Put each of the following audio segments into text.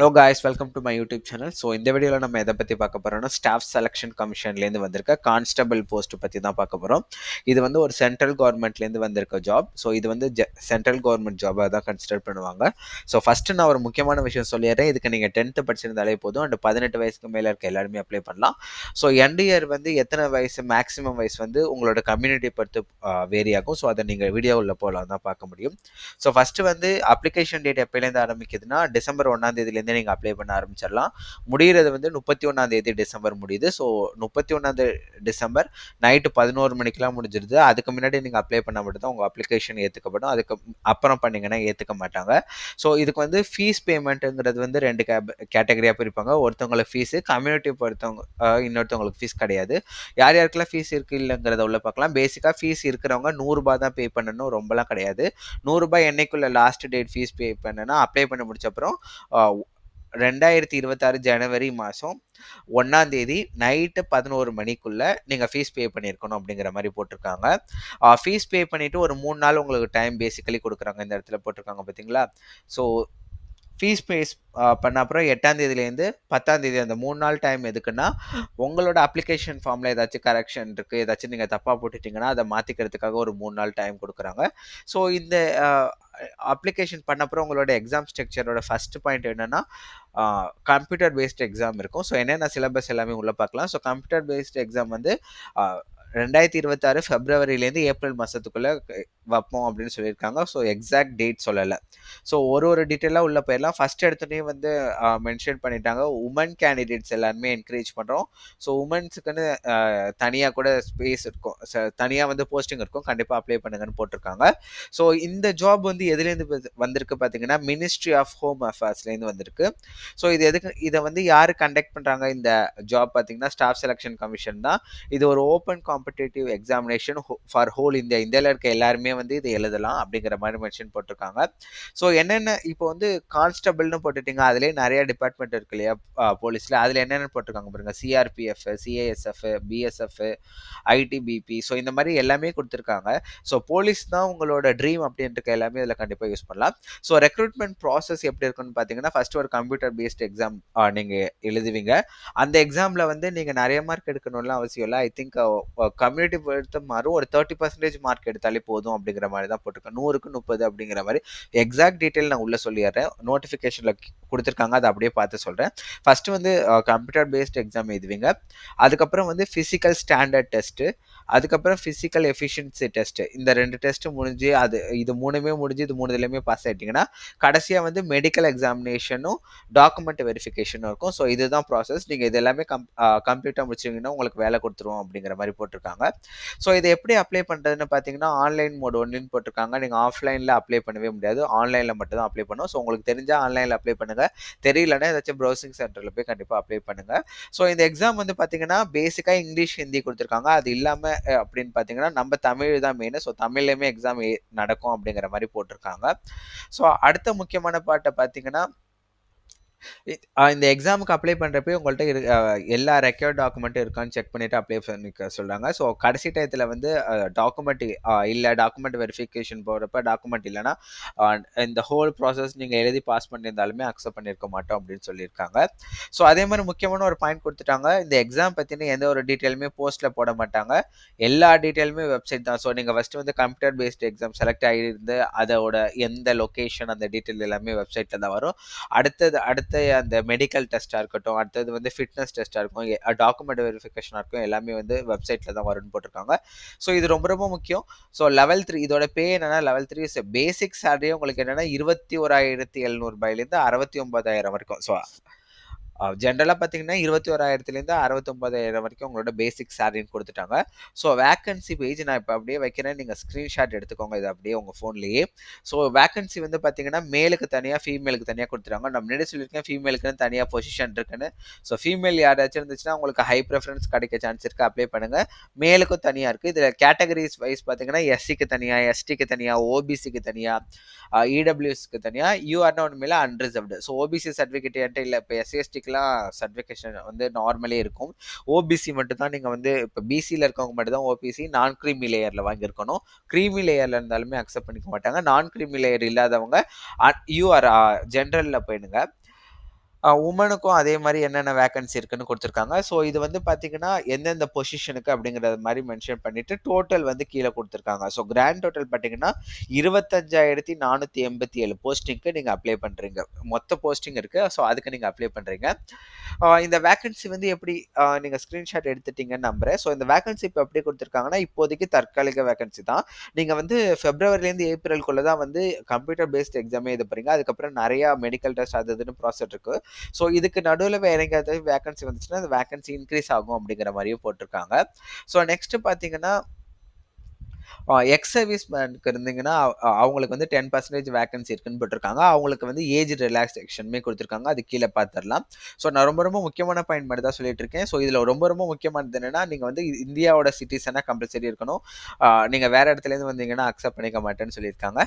Hello guys, welcome to my YouTube channel. So இந்த வீடியோவில் நம்ம எதை பற்றி பார்க்க போகிறோம்னா, ஸ்டாஃப் செலெக்ஷன் கமிஷன்லேருந்து வந்திருக்க கான்ஸ்டபிள் போஸ்ட் பற்றி தான் பார்க்க போகிறோம். இது வந்து ஒரு சென்ட்ரல் கவர்மெண்ட்லேருந்து வந்திருக்க ஜாப். ஸோ இது வந்து சென்ட்ரல் கவர்மெண்ட் ஜாபாக தான் கன்சிடர் பண்ணுவாங்க. ஸோ ஃபஸ்ட்டு நான் ஒரு முக்கியமான விஷயம் சொல்லிடுறேன். இதுக்கு நீங்கள் 10th படிச்சிருந்தாலே போதும். அண்ட் 18 வயசுக்கு மேலே இருக்க எல்லாருமே அப்ளை பண்ணலாம். ஸோ எண்ட் இயர் வந்து எத்தனை வயசு, மேக்ஸிமம் வயசு வந்து உங்களோட கம்யூனிட்டி பொறுத்து வேரி ஆகும். ஸோ அதை நீங்கள் வீடியோவில் போகலாம் தான் பார்க்க முடியும். ஸோ ஃபஸ்ட்டு வந்து அப்ளிகேஷன் டேட் எப்போலேருந்து ஆரம்பிக்குதுன்னா, டிசம்பர் 1ஆம் தேதியிலேருந்து நீங்கள் அப்ளை பண்ண ஆரம்பிச்சிடலாம். முடிகிறது வந்து 31ஆம் தேதி டிசம்பர் முடியுது. ஸோ 31ஆம் டிசம்பர் நைட்டு 11 மணிக்கெலாம் முடிஞ்சிருது. அதுக்கு முன்னாடி நீங்கள் அப்ளை பண்ண மட்டும் தான் உங்கள் அப்ளிகேஷன் ஏற்றுக்கப்படும். அதுக்கு அப்புறம் பண்ணிங்கன்னா ஏற்றுக்க மாட்டாங்க. ஸோ இதுக்கு வந்து ஃபீஸ் பேமெண்ட்டுங்கிறது வந்து 2 கேட்டகரியாக பிரிப்பாங்க. ஒருத்தவங்களுக்கு ஃபீஸு, கம்யூனிட்டி பொறுத்தவங்க இன்னொருத்தவங்களுக்கு ஃபீஸ் கிடையாது. யார் யாருக்கெல்லாம் ஃபீஸ் இருக்குது இல்லைங்கிறத உள்ள பார்க்கலாம். பேசிக்காக ஃபீஸ் இருக்கிறவங்க ரூ. 100 தான் பே பண்ணணும், ரொம்பலாம் கிடையாது. ரூ. 100 என்னைக்குள்ள லாஸ்ட் டேட் ஃபீஸ் பே பண்ணனா அப்ளை பண்ண முடிச்சப்பறம் 2026 ஜனவரி மாதம் 1ஆம் தேதி நைட்டு 11 மணிக்குள்ள நீங்கள் ஃபீஸ் பே பண்ணியிருக்கணும் அப்படிங்கிற மாதிரி போட்டிருக்காங்க. ஃபீஸ் பே பண்ணிவிட்டு ஒரு 3 நாள் உங்களுக்கு டைம் பேசிக்கலி கொடுக்குறாங்க. இந்த இடத்துல போட்டிருக்காங்க பார்த்தீங்களா. ஸோ ஃபீஸ் பேஸ் பண்ண அப்புறம் 8ஆம் தேதியிலேருந்து 10ஆம் தேதி அந்த 3 நாள் டைம் எதுக்குன்னா, உங்களோட அப்ளிகேஷன் ஃபார்மில் ஏதாச்சும் கரெக்ஷன் இருக்குது, ஏதாச்சும் நீங்கள் தப்பாக போட்டுட்டிங்கன்னா அதை மாற்றிக்கிறதுக்காக ஒரு 3 நாள் டைம் கொடுக்குறாங்க. ஸோ இந்த அப்ளிகேஷன் பண்ண அப்புறம் உங்களோட எக்ஸாம் ஸ்ட்ரக்சரோட ஃபர்ஸ்ட் பாயிண்ட் என்னென்னா, கம்ப்யூட்டர் பேஸ்ட் எக்ஸாம் இருக்கும். ஸோ என்னென்ன சிலபஸ் எல்லாமே உள்ளே பார்க்கலாம். ஸோ கம்ப்யூட்டர் பேஸ்ட் எக்ஸாம் வந்து 2026 ஃபெப்ரவரியிலேருந்து ஏப்ரல் மாதத்துக்குள்ளே வைப்போம் அப்படின்னு சொல்லியிருக்காங்க. ஸோ எக்ஸாக்ட் டேட் சொல்லலை. ஸோ ஒரு டீட்டெயிலாக உள்ளே போயிடலாம். ஃபஸ்ட் எடுத்தோடனே வந்து மென்ஷன் பண்ணிட்டாங்க, உமன் கேண்டிடேட்ஸ் எல்லாருமே என்கரேஜ் பண்ணுறோம். ஸோ உமன்ஸுக்குன்னு தனியாக கூட ஸ்பேஸ் இருக்கும், தனியாக வந்து போஸ்டிங் இருக்கும், கண்டிப்பாக அப்ளை பண்ணுங்கன்னு போட்டிருக்காங்க. ஸோ இந்த ஜாப் வந்து எதுலேருந்து வந்திருக்கு பார்த்தீங்கன்னா, மினிஸ்ட்ரி ஆஃப் ஹோம் அஃபேர்ஸ்லேருந்து வந்திருக்கு. ஸோ இது எதுக்கு, இதை வந்து யார் கண்டக்ட் பண்ணுறாங்க இந்த ஜாப் பார்த்தீங்கன்னா, ஸ்டாஃப் செலெக்ஷன் கமிஷன் தான். இது ஒரு open competitive examination for whole India. இந்தியாவில் இருக்க எல்லாருமே வந்து இது எழுதலாம் அப்படிங்கிற மாதிரி மென்ஷன் போட்டிருக்காங்க. ஸோ என்னென்ன இப்போ வந்து கான்ஸ்டபிள்னு போட்டுட்டீங்க, அதுலேயே நிறைய டிபார்ட்மெண்ட் இருக்கு இல்லையா போலீஸில். அதில் என்னென்ன போட்டிருக்காங்க பாருங்க, CRPF, CISF, BSF, ITBP. So இந்த மாதிரி எல்லாமே கொடுத்துருக்காங்க. ஸோ போலீஸ் தான் உங்களோட ட்ரீம் அப்படின்ட்டு எல்லாமே இதில் கண்டிப்பாக யூஸ் பண்ணலாம். ஸோ ரெக்ரூட்மெண்ட் ப்ராசஸ் எப்படி இருக்குன்னு பார்த்தீங்கன்னா, ஃபர்ஸ்ட் ஒரு கம்ப்யூட்டர் பேஸ்ட் எக்ஸாம் நீங்கள் எழுதுவீங்க. அந்த எக்ஸாமில் வந்து நீங்கள் நிறைய மார்க் எடுக்கணும்லாம் அவசியம் இல்லை. ஐ திங்க் கம்யூனிட்டி பொறுத்த மாதிரி ஒரு 30% மார்க் எடுத்தாலே போதும் அப்படிங்கிற மாதிரி தான் போட்டிருக்கேன். 100க்கு 30 அப்படிங்கிற மாதிரி. எக்ஸாக்ட் டீட்டெயில் நான் உள்ளே சொல்லிடுறேன், நோட்டிஃபிகேஷனில் கொடுத்துருக்காங்க, அதை அப்படியே பார்த்து சொல்கிறேன். ஃபஸ்ட்டு வந்து கம்ப்யூட்டர் பேஸ்ட் எக்ஸாம் எழுதுவீங்க. அதுக்கப்புறம் வந்து ஃபிசிக்கல் ஸ்டாண்டர்ட் டெஸ்ட்டு, அதுக்கப்புறம் ஃபிசிக்கல் எஃபிஷியன்சி டெஸ்ட்டு. இந்த 2 டெஸ்ட்டு முடிஞ்சு இது 3மே முடிஞ்சு இது 3லேயுமே பாஸ் ஆகிட்டிங்கன்னா, கடைசியாக வந்து மெடிக்கல் எக்ஸாமினேஷனும் டாக்குமெண்ட் வெரிஃபிகேஷனும் இருக்கும். ஸோ இதுதான் ப்ராசஸ். நீங்கள் இது எல்லாமே கம்ப்ளீட்டாக முடிச்சிங்கன்னா உங்களுக்கு வேலை கொடுத்துருவோம் அப்படிங்கிற மாதிரி போட்டிருக்காங்க. ஸோ இதை எப்படி அப்ளை பண்ணுறதுன்னு பார்த்தீங்கன்னா, ஆன்லைன் மோட் ஒன்றுன்னு போட்டிருக்காங்க. நீங்கள் ஆஃப்லைனில் அப்ளை பண்ணவே முடியாது, ஆன்லைனில் மட்டும் தான் அப்ளை பண்ணணும். ஸோ உங்களுக்கு தெரிஞ்சால் ஆன்லைனில் அப்ளை பண்ணுங்கள், தெரியலன்னா ஏதாச்சும் ப்ரௌசிங் சென்டரில் போய் கண்டிப்பாக அப்ளை பண்ணுங்கள். ஸோ இந்த எக்ஸாம் வந்து பார்த்தீங்கன்னா, பேசிக்காக இங்கிலீஷ், ஹிந்தி கொடுத்துருக்காங்க. அது இல்லாமல் அப்படின்னு பார்த்தீங்கன்னா, நம்ம தமிழ் தான் மெயின். ஸோ தமிழ்லையுமே எக்ஸாம் நடக்கும் அப்படிங்கிற மாதிரி போட்டிருக்காங்க. ஸோ அடுத்த முக்கியமான பார்ட்டை பார்த்தீங்கன்னா, இந்த எக்ஸாமுக்கு அப்ளை பண்ணுறப்ப உங்கள்கிட்ட எல்லா ரெக்கார்ட் டாக்குமெண்ட்டும் இருக்கான்னு செக் பண்ணிவிட்டு அப்ளை பண்ணிக்க சொல்கிறாங்க. ஸோ கடைசி டயத்தில் வந்து டாக்குமெண்ட் இல்லை, டாக்குமெண்ட் வெரிஃபிகேஷன் போகிறப்ப டாக்குமெண்ட் இல்லைன்னா இந்த ஹோல் ப்ராசஸ் நீங்கள் எழுதி பாஸ் பண்ணியிருந்தாலுமே அக்செப்ட் பண்ணியிருக்க மாட்டோம் அப்படின்னு சொல்லியிருக்காங்க. ஸோ அதே மாதிரி முக்கியமான ஒரு பாயிண்ட் கொடுத்துட்டாங்க, இந்த எக்ஸாம் பற்றின எந்த ஒரு டீட்டெயிலுமே போஸ்ட்டில் போட மாட்டாங்க, எல்லா டீட்டெயிலுமே வெப்சைட் தான். ஸோ நீங்கள் ஃபஸ்ட்டு வந்து கம்ப்யூட்டர் பேஸ்ட் எக்ஸாம் செலக்ட் ஆகியிருந்து அதோட எந்த லொக்கேஷன், அந்த டீட்டெயில் எல்லாமே வெப்சைட்டில் தான் வரும். அடுத்த அந்த மெடிக்கல் டெஸ்ட்டாக இருக்கட்டும், அடுத்தது வந்து ஃபிட்னஸ் டெஸ்ட்டாக இருக்கும், டாக்குமெண்ட் வெரிஃபிகேஷனாக இருக்கும், எல்லாமே வந்து வெப்சைட்டில் தான் வரும்னு போட்டிருக்காங்க. ஸோ இது ரொம்ப ரொம்ப முக்கியம். ஸோ லெவல் 3 இதோட பே என்னன்னா, லெவல் 3 பேசிக் சேலரியே உங்களுக்கு என்னென்னா ரூ. 21,700 69,000 வரைக்கும். ஸோ ஜென்ரலாக பார்த்தீங்கன்னா 21,000 69,000 வரைக்கும் உங்களோட பேசிக் சேலரின்னு கொடுத்துட்டாங்க. ஸோ வேக்கன்சி பேஜ் நான் இப்போ அப்படியே வைக்கிறேன், நீங்கள் ஸ்க்ரீன்ஷாட் எடுத்துக்கோங்க இது அப்படியே உங்கள் ஃபோன்லேயே. ஸோ வேக்கன்சி வந்து பார்த்தீங்கன்னா, மேலுக்கு தனியாக, ஃபீமேலுக்கு தனியாக கொடுத்துட்டாங்க. நான் முன்னாடி சொல்லியிருக்கேன் ஃபீமேலுக்குன்னு தனியாக பொசிஷன் இருக்குன்னு. ஸோ ஃபீமேல் யாராச்சும் இருந்துச்சுன்னா உங்களுக்கு ஹை ப்ரிஃபரன்ஸ் கிடைக்க சான்ஸ் இருக்குது, அப்ளை பண்ணுங்கள். மேலுக்கும் தனியாக இருக்குது. இதில் கேட்டகரிஸ் வைஸ் பார்த்தீங்கன்னா, எஸ்சிக்கு தனியாக, எஸ்டிக்கு தனியாக, ஓபிசிக்கு தனியாக, இடபிள்யூஎஸ்க்கு தனியாக, யூஆர்னா ஒன்றுமே அன்ரிசர்வ்டு. ஸோ ஓபிசி சர்டிஃபிகேட் என்கிட்ட இல்லை. இப்போ எஸ்சிஎஸ்டிக்கு சர்டிஃபிகேஷன் வந்து நார்மலே இருக்கும். ஓபிசி மட்டும் தான் நீங்கள் வந்து இப்போ பிசியில் இருக்கவங்க மட்டும் தான் ஓபிசி நான் க்ரீமி லேயரில் வாங்கியிருக்கணும். க்ரீமி லேயரில் இருந்தாலுமே அக்செப்ட் பண்ணிக்க மாட்டாங்க. நான் க்ரீமி லேயர் இல்லாதவங்க யூஆர் ஜென்ரலில் போயிடுங்க. உமனுக்கும் அதே மாரி என்னென்ன வேக்கன்சி இருக்குன்னு குடுத்துருக்காங்க. ஸோ இது வந்து பார்த்தீங்கன்னா, எந்தெந்த பொசிஷனுக்கு அப்படிங்கிறது மாரி மென்ஷன் பண்ணிட்டு, டோட்டல் வந்து கீழ குடுத்துருக்காங்க. ஸோ கிராண்ட் டோட்டல் பார்த்தீங்கன்னா, 25,487 போஸ்டிங்க்கு நீங்க அப்ளை பண்றீங்க. மொத்த போஸ்டிங் இருக்கு. ஸோ அதுக்கு நீங்க அப்ளை பண்றீங்க. இந்த வேக்கன்சி வந்து எப்படி நீங்க ஸ்கிரீன்ஷாட் எடுத்துட்டீங்கன்னு நம்புறேன். ஸோ இந்த வேக்கன்சி இப்ப எப்படி குடுத்துருக்காங்கன்னா, இப்போதைக்கு தற்காலிக வேக்கன்சி தான். நீங்க வந்து பிப்ரவரிலேருந்து ஏப்ரல்குள்ள தான் வந்து கம்ப்யூட்டர் பேஸ்ட் எக்ஸாமே இது போறீங்க. அதுக்கப்புறம் நெறைய மெடிக்கல் டெஸ்ட் அது இதுன்னு ப்ராசஸ் இருக்கு. ஸோ இதுக்கு நடுவுல வேற எங்கேயாவது வேக்கன்சி வந்துச்சுன்னா, அந்த வேக்கன்சி இன்கிரீஸ் ஆகும் அப்படிங்கிற மாரியும் போட்டிருக்காங்க. ஸோ நெக்ஸ்ட் பார்த்தீங்கன்னா எக்ஸ் சர்வீஸ் மேனுக்கு இருந்தீங்கன்னா, அவங்களுக்கு வந்து 10% வேக்கன்சி இருக்குன்னு போட்டிருக்காங்க. அவங்களுக்கு வந்து ஏஜ் ரிலாக்சேஷனுமே குடுத்துருக்காங்க. அது கீழ பார்த்துரலாம். ஸோ நான் ரொம்ப ரொம்ப முக்கியமான பாயிண்ட் மட்டும் தான் சொல்லிட்டு இருக்கேன். ஸோ இதுல ரொம்ப ரொம்ப முக்கியமானது என்னன்னா, நீங்க வந்து இந்தியாவோட சிட்டிசனா கம்பல்சரி இருக்கணும். நீங்க வேற இடத்துலேருந்து வந்தீங்கன்னா அக்செப்ட் பண்ணிக்க மாட்டேன்னு சொல்லியிருக்காங்க.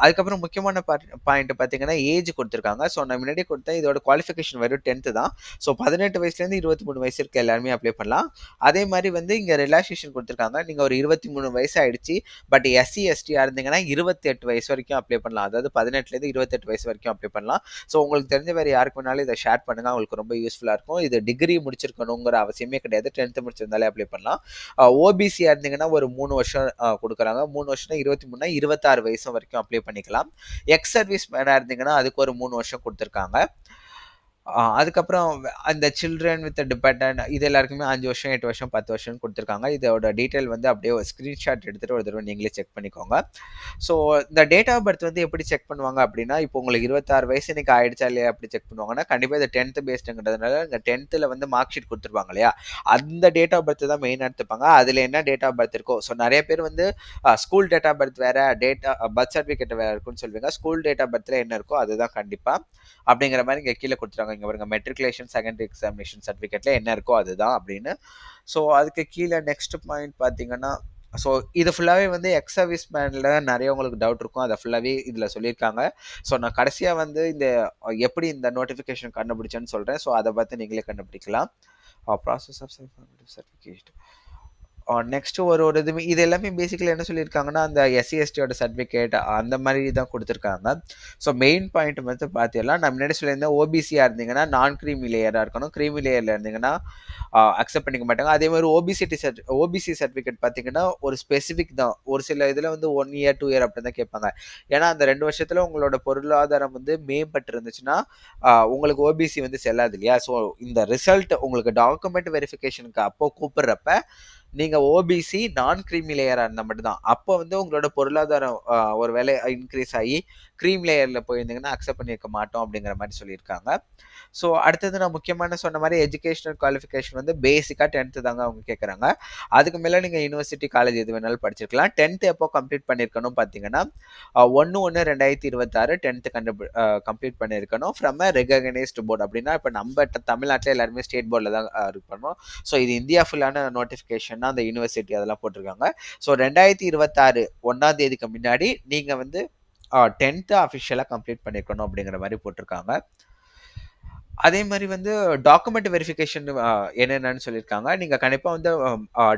அதுக்கப்புறம் முக்கியமான பாயிண்ட் பார்த்தீங்கன்னா, ஏஜ் குடுத்துருக்காங்க. ஸோ நான் முன்னாடியே குடுத்தேன். இதோட குவாலிஃபிகேஷன் வெறும் 10த் தான். ஸோ 18 வயசுலேருந்து 23 வயசு இருக்க எல்லாருமே அப்ளை பண்ணலாம். அதே மாரி வந்து இங்க ரிலாக்சேஷன் குடுத்துருக்காங்க. நீங்க ஒரு 23 வயசு ஆயிடுச்சு. பட் எஸ்சி, எஸ்டியா இருந்தீங்கன்னா 28 வயசு வரைக்கும் அப்ளை பண்ணலாம். அதாவது 18லேருந்து 28 வயசு வரைக்கும் அப்ளை பண்ணலாம். ஸோ உங்களுக்கு தெரிஞ்ச வேற யாருக்கு வேணாலும் இத ஷேர் பண்ணுங்க. அவங்களுக்கு ரொம்ப யூஸ்ஃபுல்லா இருக்கும். இது டிகிரி முடிச்சிருக்கணுங்கிற அவசியமே கிடையாது. 10th முடிச்சிருந்தாலே அப்ளை பண்ணலாம். ஓபிசியா இருந்தீங்கன்னா ஒரு 3 வருஷம் குடுக்குறாங்க. 3 வருஷம்னா 23னா 26 வயசு வரைக்கும் அப்ளை பண்ணிக்கலாம். எக்ஸ் சர்வீஸ் மேனா இருந்தீங்கன்னா அதுக்கு ஒரு 3 வருஷம் குடுத்துருக்காங்க. அதுக்கப்புறம் அந்த சில்ட்ரன் வித் டிபெண்டன்ட் இது எல்லாருக்குமே 5 வருஷம், 8 வருஷம், 10 வருஷம்னு குடுத்துருக்காங்க. இதோட டீட்டெயில் வந்து அப்படியே ஒரு ஸ்கிரீன்ஷாட் எடுத்துட்டு ஒரு தடவ நீங்களே செக் பண்ணிக்கோங்க. ஸோ இந்த டேட் ஆஃப் பர்த் வந்து எப்படி செக் பண்ணுவாங்க அப்படின்னா, இப்போ உங்களுக்கு 26 வயசு இன்னைக்கு ஆயிடுச்சா இல்லையா எப்படி செக் பண்ணுவாங்கன்னா, கண்டிப்பா இது 10th பேஸ்டுங்கிறதுனால இந்த 10த்ல வந்து மார்க் ஷீட் குடுத்துருப்பாங்க இல்லையா? அந்த டேட் ஆஃப் பர்த் தான் மெயினா எடுத்துப்பாங்க. அதுல என்ன டேட் ஆஃப் பர்த் இருக்கோ, ஸோ நெறைய பேர் வந்து ஸ்கூல் டேட் ஆஃப் பர்த் வேற, பர்த் சர்டிஃபிகேட் வேற இருக்குன்னு சொல்லுவீங்க. ஸ்கூல் டேட் ஆஃப் பர்த்ல என்ன இருக்கோ அதுதான் கண்டிப்பா. அப்படிங்கிற மாரி இங்க கீழ குடுத்துருக்காங்க. இங்க பாருங்க மெட்ரிகுலேஷன் செகண்டரி எக்ஸாமினேஷன் சர்டிஃபிகேட்ல என்ன இருக்கோ அதுதான் அப்படின்னு. ஸோ அதுக்கு கீழ நெக்ஸ்ட் பாயிண்ட் பார்த்தீங்கன்னா, ஸோ இது ஃபுல்லாவே வந்து எக்ஸ் சர்வீஸ் மேன்ல நெறைய உங்களுக்கு டவுட் இருக்கும். அத ஃபுல்லாவே இதுல சொல்லியிருக்காங்க. ஸோ நான் கடைசியா வந்து இந்த எப்படி இந்த நோட்டிஃபிகேஷன் கண்டுபிடிச்சேன்னு சொல்றேன். ஸோ அத பார்த்து நீங்களே கண்டுபிடிக்கலாம். Process of self certificate. Next ஒரு இது எல்லாமே பேசிக்கலி என்ன சொல்லியிருக்காங்கன்னா, அந்த எஸ்சி, எஸ்டியோட சர்டிஃபிகேட் அந்த மாரி தான் குடுத்துருக்காங்க. ஸோ மெயின் பாயிண்ட் வந்து பார்த்தீங்கன்னா, நான் முன்னாடி சொல்லியிருந்தேன் ஓபிசியா இருந்தீங்கன்னா, நான் கிரீமி லேயரா இருக்கணும். கிரீமி லேயர்ல இருந்தீங்கன்னா, அக்செப்ட் பண்ணிக்க மாட்டாங்க. அதே மாரி ஓபிசி சர்டிஃபிகேட் பார்த்தீங்கன்னா, ஒரு ஸ்பெசிஃபிக் தான். ஒரு சில இதுல வந்து 1 இயர், 2 இயர் அப்படின்னு தான் கேட்பாங்க. ஏன்னா, அந்த 2 வருஷத்துல உங்களோட பொருளாதாரம் வந்து மேம்பட்டு இருந்துச்சுன்னா, உங்களுக்கு ஓபிசி வந்து செல்லாது இல்லையா? ஸோ இந்த ரிசல்ட் உங்களுக்கு டாக்குமெண்ட் வெரிஃபிகேஷனுக்கு அப்போ கூப்பிடுறப்ப, நீங்க ஓபிசி நான் கிரீமி லேயரா இருந்தா மட்டும் தான். அப்போ வந்து உங்களோட பொருளாதாரம் ஒரு வேளை இன்கிரீஸ் ஆயி கிரீம் லேயர்ல போயிருந்தீங்கன்னா அக்செப்ட் பண்ணியிருக்க மாட்டோம் அப்படிங்கிற மாரி சொல்லியிருக்காங்க. ஸோ அடுத்தது நான் முக்கியமான சொன்ன மாரி எஜுகேஷனல் குவாலிஃபிகேஷன் வந்து பேசிக்கா 10th தாங்க அவங்க கேட்கறாங்க. அதுக்கு மேல நீங்க யுனிவர்சிட்டி, காலேஜ் எது வேணாலும் படிச்சிருக்கலாம். 10th எப்போ கம்ப்ளீட் பண்ணியிருக்கணும் பார்த்தீங்கன்னா, 1/1/2026 10th கம்ப்ளீட் பண்ணியிருக்கணும். ஃப்ரம் அ ரெகக்னைஸ்டு போர்ட் அப்படின்னா, இப்ப நம்ம தமிழ்நாட்டுல எல்லாருமே ஸ்டேட் போர்ட்ல தான் இது பண்ணோம். ஸோ இது இந்தியா ஃபுல்லான நோட்டிஃபிகேஷன் அந்த யூனிவர்சிட்டி அதெல்லாம் போட்டிருக்காங்க. ஸோ 2026 1ஆம் தேதிக்கு முன்னாடி நீங்க வந்து 10th அஃபிஷியலா கம்ப்ளீட் பண்ணியிருக்கணும் அப்படிங்கிற மாரி போட்டிருக்காங்க. அதே மாரி வந்து டாக்குமெண்ட் வெரிஃபிகேஷன் என்னென்னன்னு சொல்லியிருக்காங்க. நீங்க கண்டிப்பா வந்து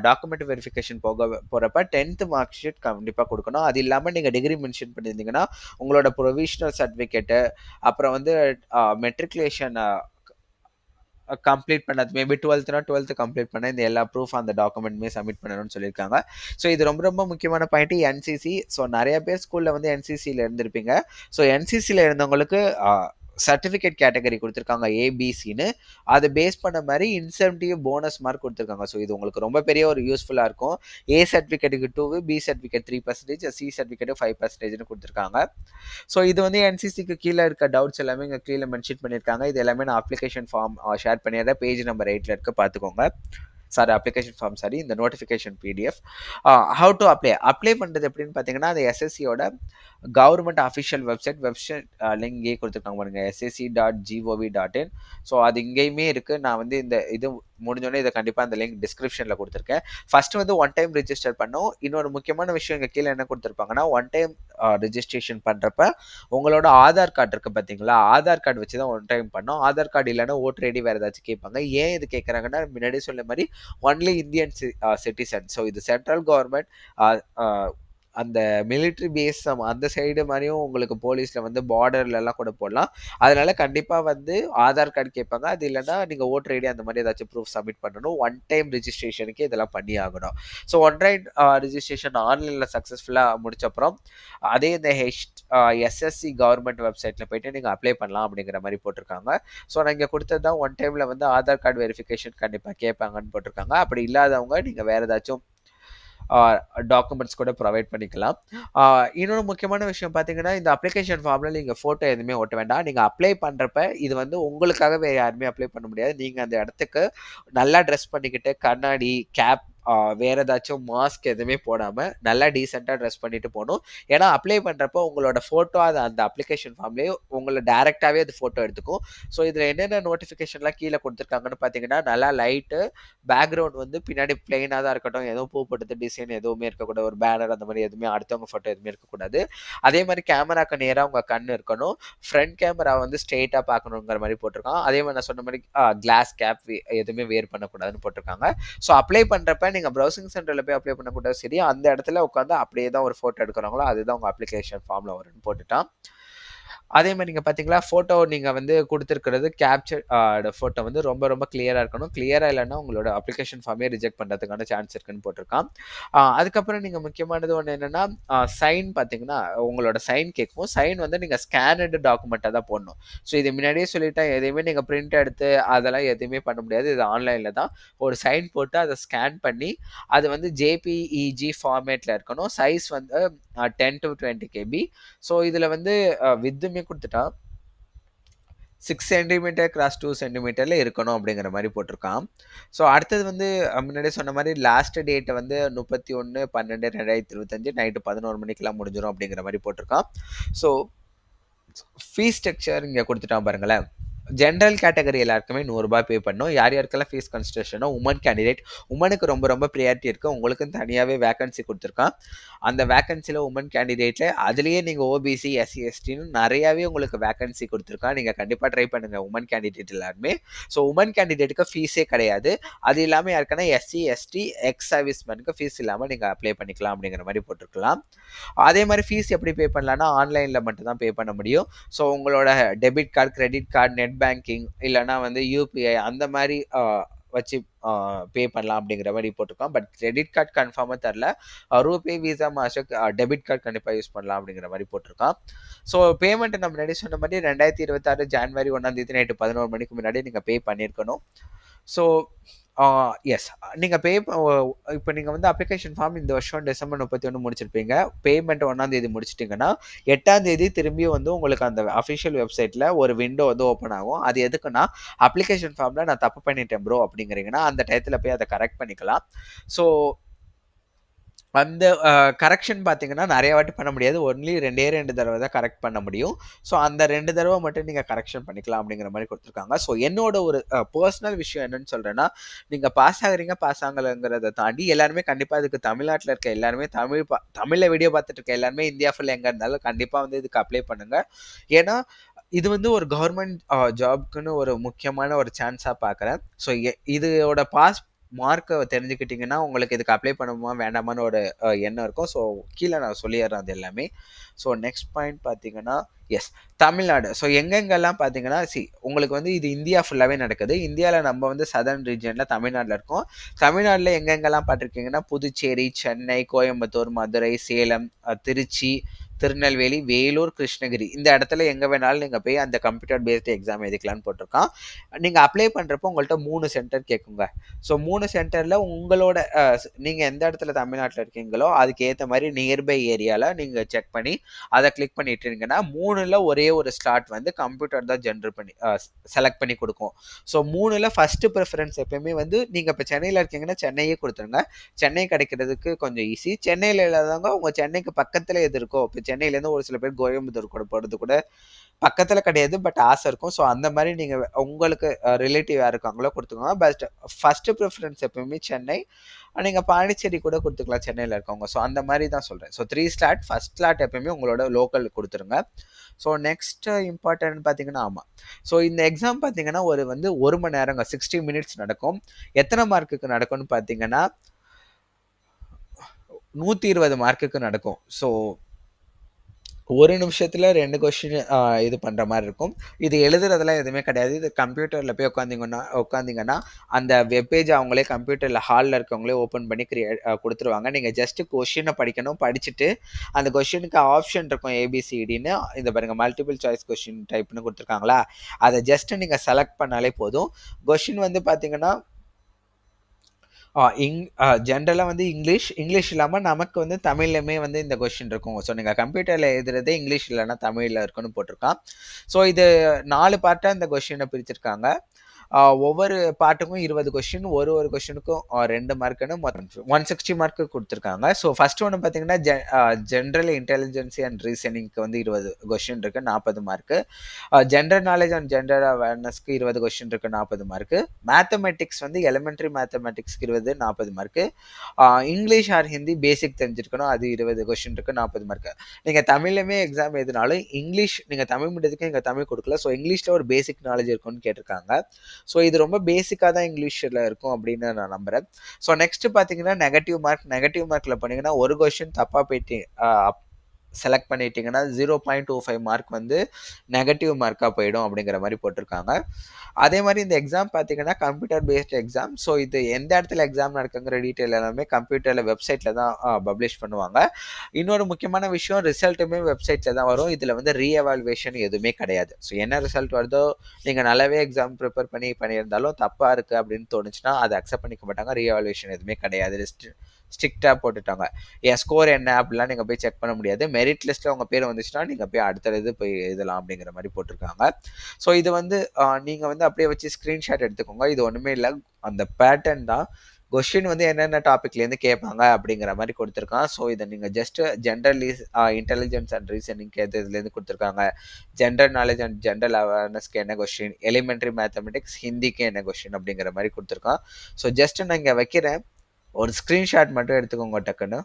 டாக்குமெண்ட் வெரிஃபிகேஷன் போறப்ப 10th மார்க் ஷீட் கண்டிப்பா குடுக்கணும். அது இல்லாம நீங்க டிகிரி மென்ஷன் பண்ணியிருந்தீங்கன்னா, உங்களோட ப்ரொவிஷனல் சர்டிஃபிகேட்டு, அப்புறம் வந்து மெட்ரிகுலேஷன் கம்ப்ளீட் பண்ணது மேபி 12th கம்ப்ளீட் பண்ண இந்த எல்லா ப்ரூஃப் அந்த டாக்குமெண்ட்டுமே சப்மிட் பண்ணணும்னு சொல்லியிருக்காங்க. ஸோ இது ரொம்ப ரொம்ப முக்கியமான பாயிண்ட் என்சிசி. ஸோ நெறைய பேர் ஸ்கூல்ல வந்து என்சிசில இருந்திருப்பீங்க. ஸோ என்சிசில இருந்தவங்களுக்கு சர்டிஃபிகேட் கேட்டகரி குடுத்துருக்காங்க ஏபிசின்னு. அத பேஸ் பண்ண மாரி இன்சென்டிவ் போனஸ் மார்க் குடுத்துருக்காங்க. ஸோ இது உங்களுக்கு ரொம்ப பெரிய ஒரு யூஸ்ஃபுல்லா இருக்கும். ஏ சர்டிஃபிகேட்டுக்கு 2, பி சர்டிஃபிகேட் 3%, சி சர்டிஃபிகேட் 5%ன்னு குடுத்துருக்காங்க. ஸோ இது வந்து என்சிசிக்கு கீழ இருக்க டவுட்ஸ் எல்லாமே இங்க கீழ மென்ஷன் பண்ணியிருக்காங்க. இது எல்லாமே நான் அப்ளிகேஷன் ஃபார்ம் ஷேர் பண்ணிடுறேன். பேஜ் நம்பர் 8ல இருக்கு பார்த்துக்கோங்க. அப்ளிகேஷன் ஃபார்ம் இந்த notification PDF. How to apply பண்றது எப்படின்னு பார்த்தீங்கன்னா, அந்த எஸ்எஸ்சியோட கவர்மெண்ட் அஃபிஷியல் வெப்சைட் லிங்க் இங்கேயே குடுத்துருக்காங்க பாருங்க. ssc.gov.in. ஸோ அது இங்கேயுமே இருக்கு. நான் வந்து இந்த இது முடிஞ்சோனே இத கண்டிப்பா அந்த லிங்க் டிஸ்கிரிப்ஷன்ல குடுத்துருக்கேன். ஃபர்ஸ்ட் வந்து ஒன் டைம் ரிஜிஸ்டர் பண்ணணும். இன்னொரு முக்கியமான விஷயம் இங்க கீழ என்ன குடுத்துருப்பாங்கன்னா, ஒன் டைம் ரிஜிஸ்ட்ரேஷன் பண்றப்ப உங்களோட ஆதார் கார்டு இருக்கு பார்த்தீங்களா? ஆதார் கார்டு வச்சு தான் ஒன் டைம் பண்ணணும். ஆதார் கார்டு இல்லன்னா ஓட்டர் ஐடி வேற ஏதாச்சும் கேட்பாங்க. ஏன் இது கேட்கறாங்கன்னா, முன்னாடியே சொன்ன மாரி ஒன்லி இந்தியன் சிட்டிசன். ஸோ இது சென்ட்ரல் கவர்மெண்ட் அ அ அந்த மிலிட்டரி பேஸ் அந்த சைடு மாதிரியும் உங்களுக்கு போலீஸ்ல வந்து பார்டர்லலாம் கூட போடலாம். அதனால கண்டிப்பா வந்து ஆதார் கார்டு கேட்பாங்க. அது இல்லன்னா நீங்க ஓட்டர் ஐடி அந்த மாதிரி ஏதாச்சும் ப்ரூஃப் சப்மிட் பண்ணணும். ஒன் டைம் ரிஜிஸ்ட்ரேஷனுக்கு இதெல்லாம் பண்ணி ஆகணும். ஸோ ஒன் டைம் ரிஜிஸ்ட்ரேஷன் ஆன்லைன்ல சக்ஸஸ்ஃபுல்லா முடிச்சப்புறம் அதே இந்த எஸ்எஸ்சி கவர்மெண்ட் வெப்சைட்ல போயிட்டு நீங்க அப்ளை பண்ணலாம் அப்படிங்கிற மாதிரி போட்டிருக்காங்க. ஸோ நான் இங்க கொடுத்தது தான் ஒன் டைம்ல வந்து ஆதார் கார்டு வெரிஃபிகேஷன் கண்டிப்பா கேட்பாங்கன்னு போட்டிருக்காங்க. அப்படி இல்லாதவங்க நீங்க வேற ஏதாச்சும் டாக்குமெண்ட்ஸ் கூட ப்ரொவைட் பண்ணிக்கலாம். இன்னொரு முக்கியமான விஷயம் பார்த்தீங்கன்னா, இந்த அப்ளிகேஷன் ஃபார்ம்ல நீங்க ஃபோட்டோ எதுவுமே ஒட்ட வேண்டாம். நீங்க அப்ளை பண்றப்ப இது வந்து உங்களுக்காக வேற யாருமே அப்ளை பண்ண முடியாது. நீங்க அந்த இடத்துக்கு நல்லா ட்ரெஸ் பண்ணிக்கிட்டு, கண்ணாடி, கேப், வேற ஏதாச்சும் மாஸ்க் எதுவுமே போடாம நல்லா டீசென்ட்டா ட்ரெஸ் பண்ணிட்டு போணும். ஏன்னா அப்ளை பண்றப்போ உங்களோட ஃபோட்டோ அது அந்த அப்ளிகேஷன் ஃபார்ம்லயே உங்கள டைரக்ட்டாவே அது ஃபோட்டோ எடுத்துக்கும். ஸோ இதுல என்னென்ன நோட்டிஃபிகேஷன்லாம் கீழ குடுத்துருக்காங்கன்னு பார்த்தீங்கன்னா, நல்லா லைட்டு பேக்ரவுண்ட் வந்து பின்னாடி பிளெயினா தான் இருக்கட்டும். எதுவும் பூ போட்டது டிசைன் எதுவுமே இருக்கக்கூடாது. ஒரு பேனர் அந்த மாதிரி எதுவுமே அடுத்தவங்க ஃபோட்டோ எதுவுமே இருக்கக்கூடாது. அதே மாதிரி கேமராக்கு நேரா உங்க கண் இருக்கணும். ஃப்ரண்ட் கேமரா வந்து ஸ்ட்ரெயிட்டா பார்க்கணுங்கிற மாதிரி போட்டிருக்கான். அதே மாதிரி நான் சொன்ன மாதிரி கிளாஸ் கேப் எதுவுமே வேர் பண்ணக்கூடாதுன்னு போட்டிருக்காங்க. ஸோ அப்ளை பண்றப்ப நீங்க ப்ரௌசிங் சென்டர்ல போய் அப்ளை பண்ணக்கூடாது சரி. அந்த இடத்துல உட்காந்து அப்படியே தான் ஒரு ஃபோட்டோ எடுக்கிறாங்களோ அதுதான் உங்க அப்ளிகேஷன் ஃபார்ம்ல வரும்னு போட்டுட்டான். அதே மாதிரி நீங்க பார்த்தீங்களா, ஃபோட்டோ நீங்க வந்து குடுத்திருக்கிறது கேப்சர் ஃபோட்டோ வந்து ரொம்ப ரொம்ப கிளியரா இருக்கணும். கிளியரா இல்லன்னா உங்களோட அப்ளிகேஷன் ஃபார்மே ரிஜெக்ட் பண்றதுக்கான சான்ஸ் இருக்குன்னு போட்டிருக்கான். அதுக்கப்புறம் நீங்க முக்கியமானது ஒண்ணு என்னன்னா, சைன் பார்த்தீங்கன்னா, உங்களோட சைன் கேட்கும். சைன் வந்து நீங்க ஸ்கேனடு டாக்குமெண்ட்டா தான் போடணும். ஸோ இது முன்னாடியே சொல்லிட்டேன். எதையுமே நீங்க பிரிண்ட் எடுத்து அதெல்லாம் எதுவுமே பண்ண முடியாது. இது ஆன்லைன்ல தான். ஒரு சைன் போட்டு அத ஸ்கேன் பண்ணி, அது வந்து ஜேபிஇஜி ஃபார்மேட்ல இருக்கணும். சைஸ் வந்து 10 to 20 கேபி. ஸோ இதுல வந்து வித்துமே குடுத்துட்டான். 6 சென்டிமீட்டர் கிராஸ் 2 சென்டிமீட்டர்ல இருக்கணும் அப்படிங்கிற மாதிரி போட்டிருக்கான். ஸோ அடுத்தது வந்து முன்னாடியே சொன்ன மாதிரி லாஸ்ட் டேட் வந்து 31/12/2025 நைட்டு 11 மணிக்கெல்லாம் முடிஞ்சிடும் அப்படிங்கிற மாதிரி போட்டிருக்கான். ஸோ ஃபீஸ் ஸ்ட்ரக்சர் இங்க குடுத்துட்டான் பாருங்களேன். ஜெனரல் கேட்டகரி எல்லாருக்குமே ₹100 பே பண்ணணும். யார் யாருக்கெல்லாம் ஃபீஸ் கன்சிடரேஷனோ உமன் கேண்டிடேட் உமனுக்கு ரொம்ப ரொம்ப ப்ரியாரிட்டி இருக்கு. உங்களுக்குன்னு தனியாவே வேகன்சி குடுத்துருக்கான். அந்த வேகன்சில உமன் கேண்டிடேட்ல அதிலேயே நீங்க ஓபிசி, எஸ்சி, எஸ்டின்னு நெறையாவே உங்களுக்கு வேகன்சி குடுத்துருக்கான். நீங்க கண்டிப்பா ட்ரை பண்ணுங்க உமன் கேண்டிடேட் எல்லாருமே. ஸோ உமன் கேண்டிடேட்க்கு ஃபீஸே கிடையாது. அது இல்லாம யாருக்கான எஸ்சி, எஸ்டி, எக்ஸ் சர்வீஸ்மேனுக்கு ஃபீஸ் இல்லாம நீங்க அப்ளை பண்ணிக்கலாம் அப்படிங்கிற மாரி போட்டுருக்கலாம். அதே மாரி ஃபீஸ் எப்படி பே பண்ணலாம்னா, ஆன்லைன்ல மட்டும் தான் பே பண்ண முடியும். ஸோ உங்களோட debit card, credit card, net banking இல்லன்னா வந்து யுபிஐ அந்த மாரி வச்சு பே பண்ணலாம் அப்படிங்கிற மாரி போட்டிருக்கான். பட் கிரெடிட் கார்டு கன்ஃபார்மா தரல. RuPay, visa, master debit card கண்டிப்பா யூஸ் பண்ணலாம் அப்படிங்கிற மாரி போட்டிருக்கான். ஸோ பேமெண்ட் நான் முன்னாடி சொன்ன மாரி 2026 ஜான்வரி 1ஆம் தேதி நைட்டு 11 மணிக்கு முன்னாடி நீங்க பே பண்ணியிருக்கணும். So yes. நீங்க இப்ப நீங்க வந்து அப்ளிகேஷன் ஃபார்ம் இந்த வருஷம் டிசம்பர் 31 முடிச்சிருப்பீங்க. பேமெண்ட் 1ஆம் தேதி முடிச்சுட்டீங்கன்னா, 8ஆம் தேதி திரும்பியும் வந்து உங்களுக்கு அந்த அஃபிஷியல் வெப்சைட்ல ஒரு விண்டோ வந்து ஓப்பன் ஆகும். அது எதுக்குன்னா, அப்ளிகேஷன் ஃபார்ம்ல நான் தப்பு பண்ணிட்டேன் ப்ரோ அப்படிங்கிறீங்கன்னா, அந்த டயத்துல போய் அத கரெக்ட் பண்ணிக்கலாம். ஸோ அந்த கரெக்ஷன் பார்த்தீங்கன்னா, நெறைய வாட்டி பண்ண முடியாது. ஒன்லி 2 தடவ தான் கரெக்ட் பண்ண முடியும். ஸோ அந்த 2 தடவ மட்டும் நீங்க கரெக்ஷன் பண்ணிக்கலாம் அப்படிங்கிற மாரி குடுத்துருக்காங்க. ஸோ என்னோட ஒரு பெர்சனல் விஷயம் என்னன்னு சொல்றேன்னா, நீங்க பாஸ் ஆகுறீங்க, பாஸ் ஆகலங்கிறத தாண்டி எல்லாருமே கண்டிப்பா இதுக்கு தமிழ்நாட்டுல இருக்க எல்லாருமே தமிழ்ல வீடியோ பார்த்துட்டு இருக்க எல்லாருமே இந்தியா ஃபுல்லா எங்க இருந்தாலும் கண்டிப்பா வந்து இதுக்கு அப்ளை பண்ணுங்க. ஏன்னா, இது வந்து ஒரு கவர்ன்மெண்ட் ஜாப்க்குன்னு ஒரு முக்கியமான ஒரு சான்ஸா பார்க்குறேன். ஸோ இதோட பாஸ் மார்க்க தெரிஞ்சுக்கிட்டீங்கன்னா, உங்களுக்கு இதுக்கு அப்ளை பண்ணுமா, வேண்டாமான்னு ஒரு எண்ணம் இருக்கும். ஸோ கீழ நான் சொல்லிர்றேன் அது எல்லாமே. ஸோ நெக்ஸ்ட் பாயிண்ட் பார்த்தீங்கன்னா, எஸ் தமிழ்நாடு. ஸோ எங்கெங்கெல்லாம் பார்த்தீங்கன்னா, உங்களுக்கு வந்து இது இந்தியா ஃபுல்லாவே நடக்குது. இந்தியால நம்ம வந்து சதர்ன் ரீஜியன்ல தமிழ்நாடுல இருக்கோம். தமிழ்நாடுல எங்கெங்கெல்லாம் பார்த்துருக்கீங்கன்னா, புதுச்சேரி, சென்னை, கோயம்புத்தூர், மதுரை, சேலம், திருச்சி, திருநெல்வேலி, வேலூர், கிருஷ்ணகிரி இந்த இடத்துல எங்க வேணாலும் நீங்க போய் அந்த கம்ப்யூட்டர் பேஸ்டு எக்ஸாம் எழுதிக்கலாம்னு போட்டிருக்கான். நீங்க அப்ளை பண்றப்போ உங்கள்ட்ட 3 சென்டர் கேட்குங்க. ஸோ 3 சென்டர்ல உங்களோட நீங்க எந்த இடத்துல தமிழ்நாட்டுல இருக்கீங்களோ, அதுக்கு ஏத்த மாரி நியர்பை ஏரியால நீங்க செக் பண்ணி அத கிளிக் பண்ணிட்டீங்கன்னா, 3ல ஒரே ஒரு ஸ்லாட் வந்து கம்ப்யூட்டர் தான் ஜெனரேட் பண்ணி செலக்ட் பண்ணி குடுக்கும். ஸோ 3ல ஃபர்ஸ்ட் பிரிஃபரன்ஸ் எப்பயுமே வந்து நீங்க இப்ப சென்னையில இருக்கீங்கன்னா, சென்னையே குடுத்துருங்க. சென்னை கிடைக்கிறதுக்கு கொஞ்சம் ஈஸி. சென்னையில இல்லாதவங்க உங்க சென்னைக்கு பக்கத்துல எது இருக்கோ, இப்ப சென்னையிலேருந்து ஒரு சில பேர் கோயம்புத்தூர் கூட போறது கூட பக்கத்துல கிடையாது. பட் ஆசை இருக்கும். ஸோ அந்த மாரி நீங்க உங்களுக்கு ரிலேட்டிவ் யார் இருக்காங்களோ குடுத்துக்கோங்க. பட் ஃபர்ஸ்ட் பிரிஃபரன்ஸ் எப்பவுமே சென்னை. நீங்க பாண்டிச்சேரி கூட குடுத்துக்கலாம் சென்னையில இருக்கவங்க. ஸோ அந்த மாரி தான் சொல்றேன். ஸோ 3 ஸ்லாட் ஃபர்ஸ்ட் ஸ்லாட் எப்பயுமே உங்களோட லோக்கல் குடுத்துருங்க. ஸோ நெக்ஸ்ட் இம்பார்ட்டன்ட் பார்த்தீங்கன்னா ஆமா. ஸோ இந்த எக்ஸாம் பார்த்தீங்கன்னா வந்து 1 மணி நேரங்க 60 மினிட்ஸ் நடக்கும். எத்தன மார்க்குக்கு நடக்கும்னு பார்த்தீங்கன்னா 120 மார்க்குக்கு நடக்கும். ஸோ ஒரு நிமிஷத்துல 2 கொஸ்டின் இது பண்ற மாரி இருக்கும். இது எழுதுறதெல்லாம் எதுவுமே கிடையாது. இது கம்ப்யூட்டர்ல போய் உட்காந்தீங்கன்னா, அந்த வெப் பேஜ் அவங்களே கம்ப்யூட்டர்ல ஹால்ல இருக்கவங்களே ஓப்பன் பண்ணி குடுத்துருவாங்க. நீங்க ஜஸ்ட் கொஸ்டின படிக்கணும். படிச்சுட்டு அந்த கொஸ்டினுக்கு ஆப்ஷன் இருக்கும் ஏபிசிடின்னு. இந்த பாருங்க மல்டிபிள் சாய்ஸ் கொஸ்டின் டைப்ன்னு குடுத்துருக்காங்களா? அத ஜஸ்ட் நீங்க செலக்ட் பண்ணாலே போதும். கொஸ்டின் வந்து பார்த்தீங்கன்னா ஜென்ரலா வந்து இங்கிலீஷ் இல்லாம நமக்கு வந்து தமிழ்லயுமே வந்து இந்த கொஸ்டின் இருக்கும். ஸோ நீங்க கம்ப்யூட்டர்ல எழுதுறதே இங்கிலீஷ் இல்லன்னா தமிழ்ல இருக்குன்னு போட்டிருக்கான். ஸோ இது 4 பார்ட்டா இந்த கொஸ்டின பிரிச்சிருக்காங்க. ஒவ்வொரு பார்ட்டுக்கும் 20 கொஸ்டின். ஒரு கொஸ்டினுக்கும் 2 மார்க்குன்னு மொத்தம் 160 மார்க்கு குடுத்துருக்காங்க. ஸோ ஃபர்ஸ்ட் ஒன்னு பார்த்தீங்கன்னா, ஜெனரல் இன்டெலிஜென்சி அண்ட் ரீசனிங்க்கு வந்து 20 கொஸ்டின் இருக்கு, 40 mark. General knowledge and general அவேர்னஸ்க்கு 20 கொஸ்டின் இருக்கு, 40 மார்க்கு. மேத்தமெட்டிக்ஸ் வந்து எலிமெண்டரி மேத்தமெட்டிக்ஸ்க்கு 20, 40 mark. English or Hindi basic தெரிஞ்சிருக்கணும், அது 20 கொஸ்டின் இருக்கு, 40 மார்க்கு. நீங்க தமிழ்லயுமே எக்ஸாம் எழுதினாலும் இங்கிலீஷ் நீங்க தமிழ் மீடியத்துக்கு இங்க தமிழ் குடுக்கல. ஸோ இங்கிலீஷ்ல ஒரு பேசிக் நாலேஜ் இருக்கும்னு கேட்டிருக்காங்க. ஸோ இது ரொம்ப பேசிக்காக தான் இங்கிலீஷில் இருக்கும் அப்படின்னு நான் நம்புறேன். ஸோ நெக்ஸ்ட் பார்த்தீங்கன்னா நெகட்டிவ் மார்க்கில் பண்ணீங்கன்னா ஒரு கொஸ்டின் தப்பாக போயிட்டு செலக்ட் பண்ணிட்டீங்கன்னா 0.25 மார்க் வந்து நெகட்டிவ் மார்க்காக போயிடும் அப்படிங்கிற மாதிரி போட்டிருக்காங்க. அதே மாதிரி இந்த எக்ஸாம் பார்த்தீங்கன்னா கம்ப்யூட்டர் பேஸ்ட் எக்ஸாம். ஸோ இது எந்த இடத்துல எக்ஸாம் நடக்குங்கிற டீட்டெயில் எல்லாமே கம்ப்யூட்டரில் வெப்சைட்டில் தான் பப்ளிஷ் பண்ணுவாங்க. இன்னொரு முக்கியமான விஷயம், ரிசல்ட்டுமே வெப்சைட்டில் தான் வரும். இதில் வந்து ரீஎவால்வேஷன் எதுவுமே கிடையாது. ஸோ என்ன ரிசல்ட் வருதோ, நீங்கள் நல்லாவே எக்ஸாம் ப்ரிப்பேர் பண்ணியிருந்தாலும் தப்பாக இருக்குது அப்படின்னு தோணுச்சுன்னா அதை அக்செப்ட் பண்ணிக்க மாட்டாங்க. ரீஎவால்வேஷன் எதுவுமே கிடையாது. ஸ்ட்ரிக்டாக போட்டுட்டாங்க. என் ஸ்கோர் என்ன அப்படிலாம் நீங்கள் போய் செக் பண்ண முடியாது. மெரிட் லிஸ்ட்டில் உங்கள் பேர் வந்துச்சுன்னா நீங்கள் போய் அடுத்த போய் எழுதலாம் அப்படிங்கிற மாதிரி போட்டிருக்காங்க. ஸோ இது வந்து நீங்கள் வந்து அப்படியே வச்சு ஸ்க்ரீன்ஷாட் எடுத்துக்கோங்க. இது ஒன்றுமே இல்லை, அந்த பேட்டர்ன் தான். கொஸ்டின் வந்து என்னென்ன டாப்பிக்லேருந்து கேட்பாங்க அப்படிங்கிற மாதிரி கொடுத்துருக்கான். ஸோ இதை நீங்கள் ஜஸ்ட் ஜென்ரல் இன்டெலிஜென்ஸ் அண்ட் ரீசனிங்க்கு இதுலேருந்து கொடுத்துருக்காங்க. ஜென்ரல் நாலேஜ் அண்ட் ஜென்ரல் அவேர்னஸ்க்கு என்ன கொஸ்டின், எலிமெண்ட்ரி மேத்தமெட்டிக்ஸ், ஹிந்திக்கு என்ன கொஸ்டின் அப்படிங்கிற மாதிரி கொடுத்துருக்கான். ஸோ ஜஸ்ட் நான் இங்கே வைக்கிறேன், ஒரு ஸ்க்ரீன்ஷாட் மட்டும் எடுத்துக்கோங்க டக்குன்னு.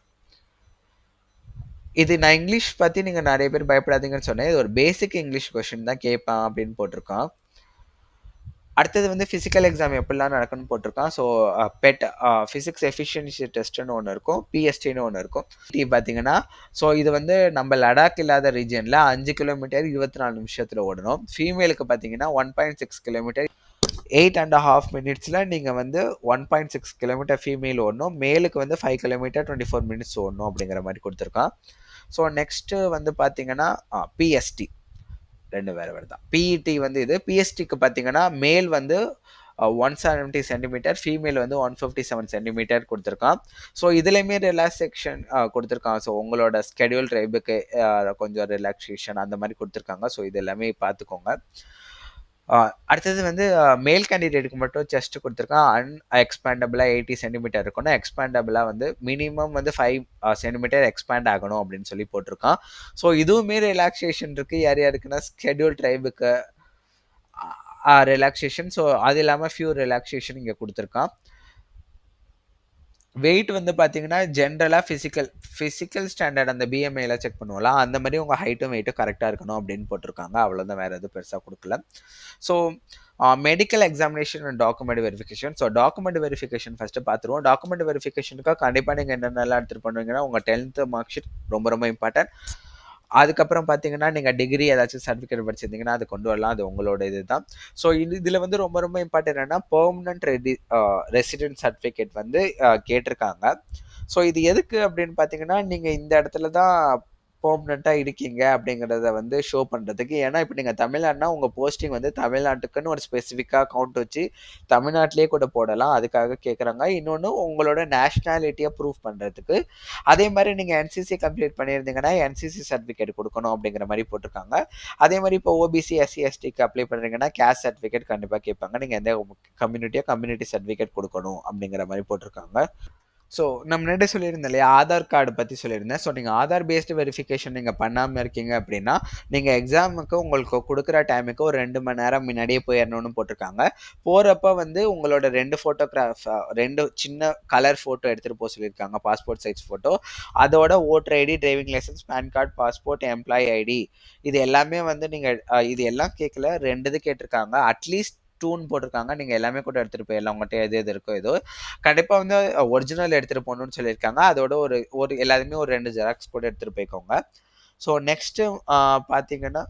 இது நான் இங்கிலீஷ் பற்றி நீங்கள் நிறைய பேர் பயப்படாதீங்கன்னு சொன்னேன். இது ஒரு பேசிக் இங்கிலீஷ் கொஸ்டின் தான் கேட்பான் அப்படின்னு போட்டிருக்கான். அடுத்தது வந்து ஃபிசிக்கல் எக்ஸாம் எப்படிலாம் நடக்குன்னு போட்டிருக்கான். ஸோ பெட் ஃபிசிக்ஸ் எஃபிஷியன்சி டெஸ்ட்டுன்னு ஒன்று இருக்கும், பிஎஸ்டின்னு ஒன்று இருக்கும். பார்த்தீங்கன்னா ஸோ இது வந்து நம்ம லடாக் இல்லாத ரீஜியனில் 5 கிலோமீட்டர் 24 நிமிஷத்தில் ஓடணும். ஃபீமேலுக்கு பார்த்தீங்கன்னா 1.6 கிலோமீட்டர் 8.5 மினிட்ஸில் நீங்கள் வந்து 1.6 கிலோமீட்டர் ஃபீமேல் ஓடணும். மேலுக்கு வந்து 5 கிலோமீட்டர் 24 மினிட்ஸ் ஓடணும் அப்படிங்கிற மாதிரி கொடுத்துருக்கான். ஸோ நெக்ஸ்ட்டு வந்து பார்த்தீங்கன்னா பிஎஸ்டி 2 வேறு தான். பிஇடி வந்து இது. பிஎஸ்டிக்கு பார்த்தீங்கன்னா மேல் வந்து 170 சென்டிமீட்டர், ஃபீமேல் வந்து 157 சென்டிமீட்டர் கொடுத்துருக்கான். ஸோ இதுலேயுமே ரிலாக்ஸேஷன் கொடுத்துருக்கான். ஸோ உங்களோட ஸ்கெடியூல் ட்ரைபுக்கு கொஞ்சம் ரிலாக்ஸேஷன் அந்த மாதிரி கொடுத்துருக்காங்க. ஸோ இது எல்லாமே பார்த்துக்கோங்க. அடுத்தது வந்து மேல் கேண்டிடேட்டுக்கு மட்டும் செஸ்ட் கொடுத்துருக்கான். எக்ஸ்பேண்டபிளாக 80 சென்டிமீட்டர் இருக்கணும். எக்ஸ்பேண்டபிளாக வந்து மினிமம் வந்து 5 சென்டிமீட்டர் எக்ஸ்பேண்ட் ஆகணும் அப்படின்னு சொல்லி போட்டிருக்கான். ஸோ இதுவுமே ரிலாக்ஸேஷன் இருக்குது. யார் யாருக்குன்னா ஸ்கெடியூல் ட்ரைபுக்கு ரிலாக்ஸேஷன். ஸோ அது இல்லாமல் ஃபியூ ரிலாக்ஸேஷன் இங்கே கொடுத்துருக்கான். வெயிட் வந்து பார்த்தீங்கன்னா ஜென்ரலாக ஃபிசிக்கல் ஸ்டாண்டர்ட் அந்த பிஎம்ஐல செக் பண்ணுவோம்ல, அந்த மாதிரி உங்கள் ஹைட்டும் வெயிட்டும் கரெக்டாக இருக்கணும் அப்படின்னு போட்டிருக்காங்க. அவ்வளோதான், வேறு எதுவும் பெருசாக கொடுக்கல. So medical examination and document verification. So document verification first பார்த்துருவோம். டாக்குமெண்ட் வெரிஃபிகேஷனுக்காக கண்டிப்பாக நீங்கள் என்னென்னலாம் எடுத்துகிட்டு பண்ணுவீங்கன்னா உங்கள் 10th மார்க் ஷீட் ரொம்ப இம்பார்ட்டன்ட். அதுக்கப்புறம் பார்த்தீங்கன்னா நீங்கள் டிகிரி ஏதாச்சும் சர்டிஃபிகேட் படிச்சிருந்தீங்கன்னா அது கொண்டு வரலாம், அது உங்களோட இது தான். ஸோ இதில் வந்து ரொம்ப இம்பார்ட்டன்ட் என்னன்னா பெர்மனன்ட் ரெசிடென்ட் சர்டிஃபிகேட் வந்து கேட்டிருக்காங்க. ஸோ இது எதுக்கு அப்படின்னு பார்த்தீங்கன்னா நீங்கள் இந்த இடத்துல தான் பெர்மனெண்ட்டாக இருக்கீங்க அப்படிங்கிறத வந்து ஷோ பண்ணுறதுக்கு. ஏன்னா இப்போ நீங்கள் தமிழ்நாடுனா உங்கள் போஸ்டிங் வந்து தமிழ்நாட்டுக்குன்னு ஒரு ஸ்பெசிஃபிக்காக கவுண்ட் வச்சு தமிழ்நாட்டிலே கூட போடலாம், அதுக்காக கேட்குறாங்க. இன்னொன்று உங்களோட நேஷ்னாலிட்டியை ப்ரூவ் பண்ணுறதுக்கு. அதே மாதிரி நீங்கள் என்சிசி கம்ப்ளீட் பண்ணியிருந்தீங்கன்னா என்சிசி சர்டிஃபிகேட் கொடுக்கணும் அப்படிங்கிற மாதிரி போட்டிருக்காங்க. அதே மாதிரி இப்போ ஓபிசி எஸ்சி எஸ்டிக்கு அப்ளை பண்ணுறீங்கன்னா கேஸ்ட் சர்டிஃபிகேட் கண்டிப்பாக கேட்பாங்க. நீங்கள் எந்த கம்யூனிட்டி சர்டிஃபிகேட் கொடுக்கணும் அப்படிங்கிற மாதிரி போட்டிருக்காங்க. ஸோ நம்ம முன்னாடி சொல்லியிருந்தேன் இல்லையா, ஆதார் கார்டு பற்றி சொல்லியிருந்தேன். ஸோ நீங்கள் ஆதார் பேஸ்டு வெரிஃபிகேஷன் நீங்கள் பண்ணாமல் இருக்கீங்க அப்படின்னா நீங்கள் எக்ஸாமுக்கு உங்களுக்கு கொடுக்குற டைமுக்கு ஒரு 2 மணி நேரம் முன்னாடியே போயிடணும்னு போட்டிருக்காங்க. போகிறப்ப வந்து உங்களோட 2 சின்ன கலர் ஃபோட்டோ எடுத்துகிட்டு போக சொல்லியிருக்காங்க, பாஸ்போர்ட் சைஸ் ஃபோட்டோ. அதோட voter ID, driving licence, pan card, passport, employee ID, இது எல்லாமே வந்து நீங்கள் இது எல்லாம் கேட்கல, 2 இது கேட்டிருக்காங்க. அட்லீஸ்ட் 2ன்னு போட்டிருக்காங்க. நீங்க எல்லாமே கூட எடுத்துட்டு போயிடலாம். உங்கள்ட்ட எது எது இருக்கோ ஏதோ. கண்டிப்பா வந்து ஒரிஜினல் எடுத்துட்டு போகணும்னு சொல்லியிருக்காங்க. அதோட ஒரு ஒரு எல்லாத்துமே ஒரு 2 ஜெராக்ஸ் கூட எடுத்துட்டு போய்க்கோங்க. ஸோ நெக்ஸ்ட்டு பார்த்தீங்கன்னா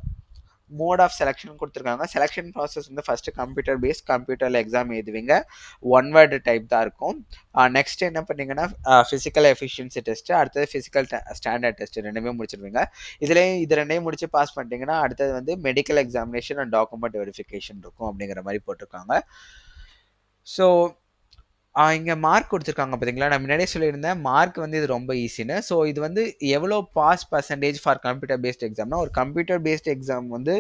மோட் ஆஃப் செலக்ஷன் கொடுத்துருக்காங்க. செலக்ஷன் ப்ராசஸ் வந்து ஃபஸ்ட்டு கம்ப்யூட்டர் பேஸ்ட் கம்ப்யூட்டரில் எக்ஸாம் எழுதுவீங்க. ஒன் வேர்டு டைப் தான் இருக்கும். நெக்ஸ்ட் என்ன பண்ணீங்கன்னா ஃபிசிக்கல் எஃபிஷியன்சி டெஸ்ட்டு, அடுத்தது ஃபிசிக்கல் ஸ்டாண்டர்ட் டெஸ்ட் ரெண்டுமே முடிச்சிருவீங்க. இது ரெண்டையும் முடிச்சு பாஸ் பண்ணிட்டீங்கன்னா அடுத்தது வந்து medical examination and document verification இருக்கும் அப்படிங்கிற மாதிரி போட்டிருக்காங்க. ஸோ இங்க மார்க் குடுத்துருக்காங்க பார்த்தீங்களா? நான் முன்னாடியே சொல்லியிருந்தேன். மார்க் வந்து இது ரொம்ப ஈஸின்னு. ஸோ இது வந்து எவ்வளோ pass percentage for computer based எக்ஸாம்னா, ஒரு கம்ப்யூட்டர் பேஸ்ட் எக்ஸாம் வந்து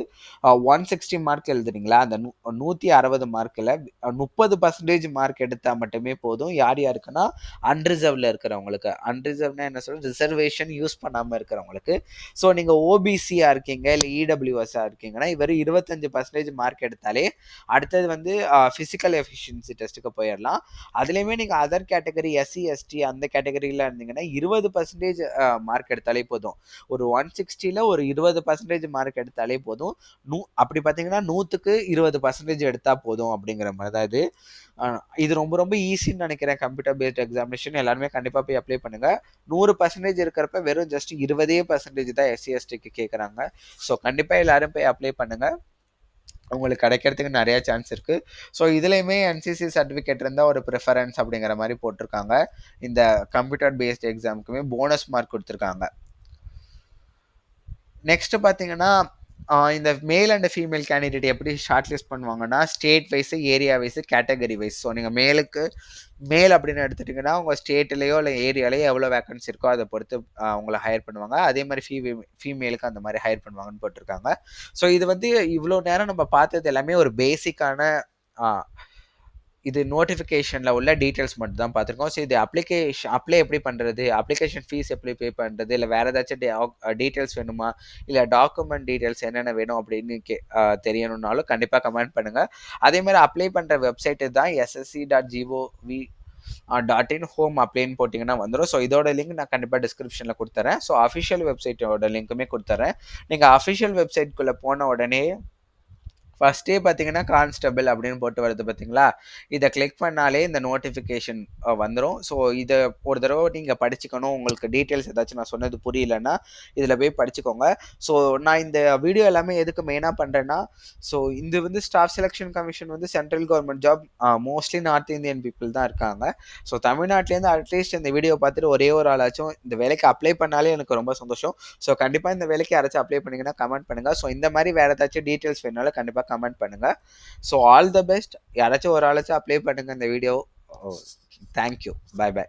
160 மார்க் எழுதுறீங்களா? அந்த 160 மார்க்ல 30% மார்க் எடுத்தா மட்டுமே போதும். யார் யாருக்குன்னா, அன்ரிசர்வ்ல இருக்கிறவங்களுக்கு. அன்ரிசர்வ்னா என்ன சொல்றது? ரிசர்வேஷன் யூஸ் பண்ணாம இருக்கிறவங்களுக்கு. ஸோ நீங்க ஓபிசியா இருக்கீங்க, இல்ல இடபிள்யூஎஸ்ஸா இருக்கீங்கன்னா, வெறும் 25% மார்க் எடுத்தாலே, அடுத்தது வந்து பிசிக்கல் எஃபிஷியன்சி டெஸ்ட்டுக்கு போயிரலாம். அதுலயுமே நீங்க அதர் கேட்டகரி எஸ்சி, எஸ்டி அந்த கேட்டகரியில இருந்தீங்கன்னா 20% மார்க் எடுத்தாலே போதும். ஒரு 160ல ஒரு 20% மார்க் எடுத்தாலே போதும். அப்படி பார்த்தீங்கன்னா 100க்கு 20% எடுத்தா போதும் அப்படிங்கிற மாரி தான் இது. இது ரொம்ப ரொம்ப ஈஸின்னு நினைக்கிறேன். கம்ப்யூட்டர் பேஸ்ட் எக்ஸாமினேஷன் எல்லாருமே கண்டிப்பா போய் அப்ளை பண்ணுங்க. 100% இருக்கிறப்ப வெறும் ஜஸ்ட் 20% தான் எஸ்சி, எஸ்டிக்கு கேட்கறாங்க. ஸோ கண்டிப்பா எல்லாரும் போய் அப்ளை பண்ணுங்க. உங்களுக்கு கிடைக்கிறதுக்கு நிறைய சான்ஸ் இருக்கு. ஸோ இதுலயுமே என்சிசி சர்டிஃபிகேட் இருந்தால் ஒரு ப்ரிஃபரன்ஸ் அப்படிங்கிற மாதிரி போட்டிருக்காங்க. இந்த கம்ப்யூட்டர் பேஸ்ட் எக்ஸாமுக்குமே போனஸ் மார்க் கொடுத்துருக்காங்க. நெக்ஸ்ட் பார்த்தீங்கன்னா இந்த மேல் அண்ட் ஃபீமேல் கேண்டிடேட் எப்படி ஷார்ட் லிஸ்ட் பண்ணுவாங்கன்னா state wise, area wise, category wise. So நீங்கள் மேல் அப்படின்னு எடுத்துட்டிங்கன்னா உங்கள் ஸ்டேட்லேயோ இல்லை ஏரியாலேயோ எவ்வளோ வேகன்சி இருக்கோ அதை பொறுத்து உங்களை ஹையர் பண்ணுவாங்க. அதே மாதிரி ஃபீமேலுக்கு அந்த மாதிரி ஹையர் பண்ணுவாங்கன்னு போட்டிருக்காங்க. ஸோ இது வந்து இவ்வளோ நேரம் நம்ம பார்த்தது எல்லாமே ஒரு பேசிக்கான இது நோட்டிஃபிகேஷனில் உள்ள டீட்டெயில்ஸ் மட்டும் தான் பார்த்துருக்கோம். ஸோ இது அப்ளை எப்படி பண்ணுறது, அப்ளிகேஷன் ஃபீஸ் எப்படி பே பண்ணுறது, இல்லை வேறு ஏதாச்சும் டீட்டெயில்ஸ் வேணுமா, இல்லை டாக்குமெண்ட் டீட்டெயில்ஸ் என்னென்ன வேணும் அப்படின்னு தெரியணும்னாலும் கண்டிப்பாக கமெண்ட் பண்ணுங்கள். அதேமாதிரி அப்ளை பண்ணுற வெப்சைட்டு தான் ssc.gov.in ஹோம் அப்ளைன்னு போட்டிங்கன்னா வந்துடும். ஸோ இதோட லிங்க் நான் கண்டிப்பாக டிஸ்கிரிப்ஷனில் கொடுத்துறேன். ஸோ அஃபிஷியல் வெப்சைட்டோட லிங்க்குமே கொடுத்துறேன். நீங்கள் அஃபிஷியல் வெப்சைட்குள்ளே போன உடனே ஃபர்ஸ்டே பார்த்தீங்கன்னா கான்ஸ்டபிள் அப்படின்னு போட்டு வருது பார்த்தீங்களா? இதை கிளிக் பண்ணாலே இந்த நோட்டிஃபிகேஷன் வந்துடும். ஸோ இதை ஒரு தடவை நீங்கள் படிச்சுக்கணும். உங்களுக்கு டீட்டெயில்ஸ் ஏதாச்சும் நான் சொன்னது புரியலன்னா இதில் போய் படிச்சுக்கோங்க. ஸோ நான் இந்த வீடியோ எல்லாமே எதுக்கு மெயினாக பண்ணுறேன்னா, ஸோ இது வந்து ஸ்டாஃப் செலெக்ஷன் கமிஷன் வந்து central government job mostly north Indian people தான் இருக்காங்க. ஸோ தமிழ்நாட்டிலேருந்து அட்லீஸ்ட் இந்த வீடியோ பார்த்துட்டு ஒரே ஒரு ஆளாச்சும் இந்த வேலைக்கு அப்ளை பண்ணாலே எனக்கு ரொம்ப சந்தோஷம். ஸோ கண்டிப்பாக இந்த வேலைக்கு யாராச்சும் அப்ளை பண்ணிங்கன்னா கமெண்ட் பண்ணுங்கள். ஸோ இந்த மாதிரி வேறு ஏதாச்சும் டீட்டெயில்ஸ் வேணாலும் கண்டிப்பாக கமெண்ட் பண்ணுங்க. So all the best. யாராச்சும் ஒரு ஆளாச்சும் அப்ளை பண்ணுங்க இந்த வீடியோ. தேங்க்யூ. By by.